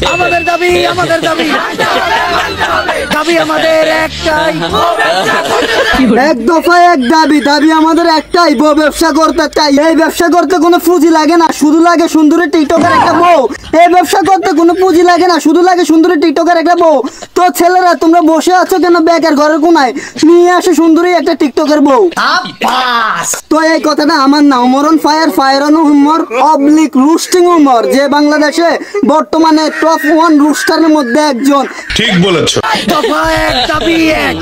আমাদের দাবি দাবি আমাদের একটাই, এক দফায় এক দাবি, দাবি আমাদের একটাই, বউ ব্যবসা করতে চাই। এই ব্যবসা করতে কোনো পুঁজি লাগে না, শুধু লাগে সুন্দরী টিকটকের একটা বউ। এই ব্যবসা করতে কোনো পুঁজি লাগে না, শুধু লাগে সুন্দরী টিকটকের একটা বউ। তো ছেলেরা তোমরা বসে আছো কেন বেকার ঘরের কোনায়, নিয়ে আসে সুন্দরী একটা টিকটকের বউ। তো এই কথাটা আমার না, উমরন ফায়ার উমর অবলিক রুস্টিং উমর, যে বাংলাদেশে বর্তমানে টপ 1 রুস্টারের মধ্যে একজন। ঠিক বলেছো। দফা এক দাবি এক।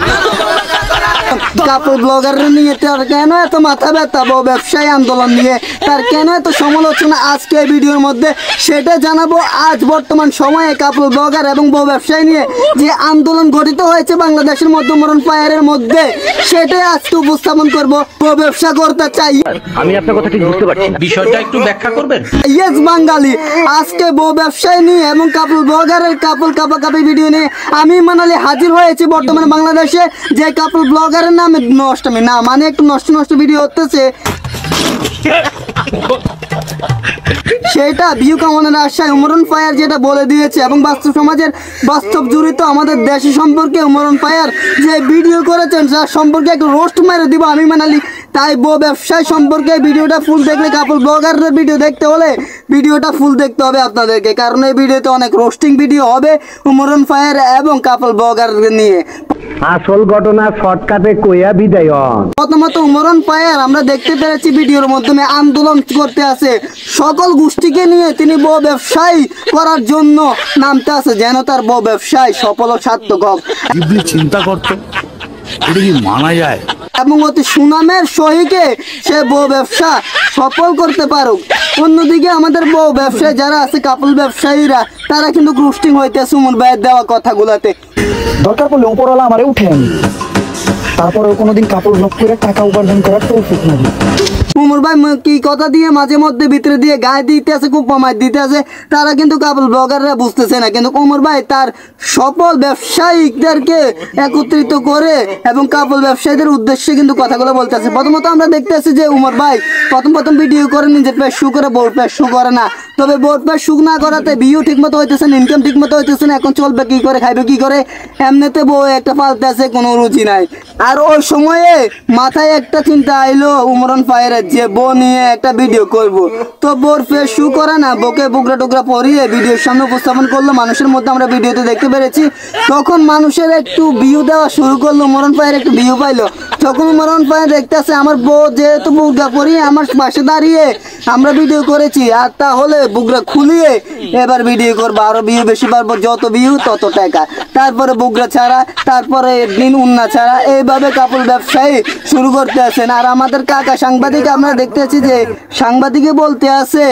কাপড় ব্লগার নিয়ে তার কেন এত মাথা ব্যথা, বউ ব্যবসায়ী আন্দোলন নিয়ে তার কেন এত সমালোচনা আজকে এই ভিডিওর মধ্যে সেটা জানাবো। আজ বর্তমান সময়ে কাপড় ব্লগার এবং বউ ব্যবসায়ী নিয়ে যে আন্দোলন গঠিত হয়েছে বাংলাদেশের মধ্যে উমরন ফায়ারের মধ্যে, সেটাই আজকে উপস্থাপন করব। বউ ব্যবসা করতে চাই, আমি আপনার কথা ঠিক বুঝতে পারছি না, বিষয়টা একটু ব্যাখ্যা করবেন? ইয়েস বাঙালি। আজকে বউ ব্যবসায়ী নিয়ে এবং কাপড় ব্লগারের কাপড় কাপাকাপি ভিডিও নিয়ে আমি মানালি হাজির হয়েছি বর্তমানে বাংলাদেশে। যে কাপড় ব্লগারের নামে নষ্টমী না, মানে একটু নষ্ট ভিডিও হতেছে, সেটা ভিউ কামানোর আশায় উমরন ফায়ার যেটা বলে দিয়েছে এবং বাস্তব সমাজের বাস্তব জড়িত আমাদের দেশি সম্পর্কে উমরন ফায়ার যে ভিডিও করেছেন তার সম্পর্কে একটু রোস্ট মেরে দিব আমি মানালি। তাই বউ ব্যবসায় সম্পর্কে ভিডিওটা ফুল দেখলে, কাপড় ব্লগারদের ভিডিও দেখতে হলে ভিডিওটা ফুল দেখতে হবে আপনাদেরকে, কারণ এই ভিডিওতে অনেক রোস্টিং ভিডিও হবে উমরন ফায়ার এবং কাপড় ব্লগারদের নিয়ে। আসল ঘটনা শর্টকাটে কইয়া বিদায় হন। প্রথমত উমরন ফায়ার আমরা দেখতে পেরেছি ভিডিওর মাধ্যমে আন্দোলন করতে আছে, সকল গোষ্ঠীকে নিয়ে তিনি বউ ব্যবসায়ী করার জন্য নামতে আছে, যেন তার বউ ব্যবসায় সফল ও সার্থক হোক। চিন্তা করতো এটা কি মানা যায়, এবং অতি সুনামের সহিকে সে বউ ব্যবসা সফল করতে পারুক। অন্যদিকে আমাদের বউ ব্যবসায়ী যারা আছে কাপড় ব্যবসায়ীরা, তারা কিন্তু রোস্টিং হইতেছে উমর ভাইয়ের দেওয়া কথাগুলাতে। দরকার পড়লে উপরওয়ালা আমারে উঠেন, তারপরে কোনোদিন কাপড় ব্লক করে টাকা উপার্জন করার তৌফিক না দিই। উমর ভাই কি কথা দিয়ে মাঝে মধ্যে ভিতরে দিয়ে গায়ে দিতে আছে, খুব কমায় দিতে আছে, তারা কিন্তু কাপড় ব্লগাররা বুঝতেছে না। কিন্তু উমর ভাই তার সফল ব্যবসায়িকদেরকে একত্রিত করে এবং কাপড় ব্যবসায়ীদের উদ্দেশ্যে কিন্তু কথাগুলো বলতেছে। প্রথমত আমরা দেখতেছি যে উমর ভাই প্রথম ভিডিও করে নিজের পেট শু করে বোর পেট শু করে না, তবে বোর পেট শু না করাতে ভিউ ঠিক মতো হইতেছে না, ইনকাম ঠিক মতো হইতেছে না, এখন চলবে কি করে, খাইবে কি করে, এমনিতে বউ একটা পালতে আছে, কোনো রুচি নাই। আর ওই সময়ে মাথায় একটা চিন্তা আইলো উমরন ফায়ারের, যে বউ নিয়ে একটা ভিডিও করব। তো বোর ফেস শু করে না, বউকে বুকরা টুকরা পরিয়ে ভিডিওর সামনে উপস্থাপন করলো, মানুষের মধ্যে আমরা ভিডিওতে দেখতে পেরেছি। তখন মানুষের একটু ভিউ দেওয়া শুরু করলো, উমরন ফায়ার একটু ভিউ পাইলো। তখন উমরন ফায়ার দেখতেছে আমার বউ যেহেতু বুকরা পরিয়ে আমার পাশে দাঁড়িয়ে আমরা ভিডিও করেছি, আর তাহলে বুকরা খুলিয়ে এবার ভিডিও করবো, আরো ভিউ বেশি পারবো, যত ভিউ তত টাকা। তারপরে বুকরা ছাড়া, তারপরে দিন উন্না ছাড়া, এইভাবে কাপড় ব্যবসায়ী শুরু করতে আছেন। আর আমাদের কাকা সাংবাদিক আমরা দেখতেছি যে সাংবাদিকে বলতে আছে,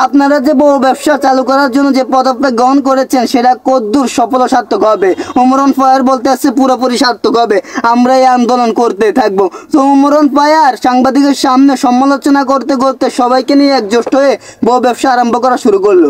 আপনারা যে বউ ব্যবসা চালু করার জন্য যে পদক্ষেপ গ্রহণ করেছেন সেটা কদ্দূর সফল ও সার্থক হবে। উমরন ফায়ার বলতে আছে পুরোপুরি সার্থক হবে, আমরা এই আন্দোলন করতে থাকবো। তো উমরন ফায়ার সাংবাদিকের সামনে সমালোচনা করতে করতে সবাইকে নিয়ে একজোট হয়ে বউ ব্যবসা আরম্ভ করা শুরু করলো।